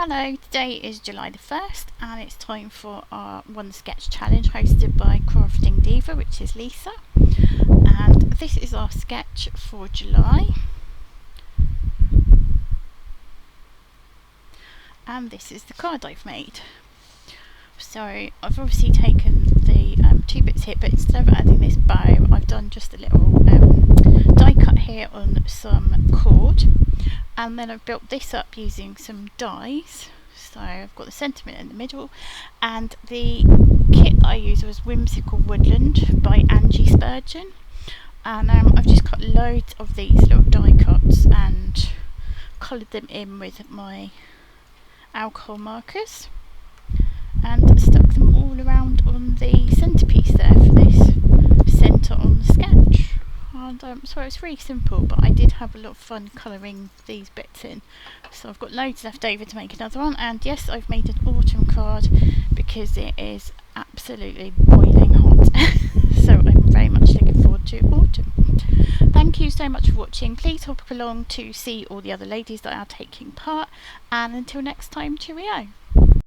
Hello, today is July the 1st and it's time for our One Sketch Challenge hosted by Crafting Diva, which is Lisa. And this is our sketch for July. And this is the card I've made. So I've obviously taken the two bits here, but instead of adding this bow, I've done just a little die cut here on some cord. And then I've built this up using some dies. So I've got the sentiment in the middle, and the kit that I used was Whimsical Woodland by Angie Spurgeon. And I've just cut loads of these little die cuts and coloured them in with my alcohol markers and stuck them all around on the centrepiece there for this centre on the sketch. And so it's really simple, but I did have a lot of fun colouring these bits in. So I've got loads left over to make another one, and yes, I've made an autumn card because it is absolutely boiling hot. So I'm very much looking forward to autumn. Thank you so much for watching. Please hop along to see all the other ladies that are taking part, and until next time, cheerio.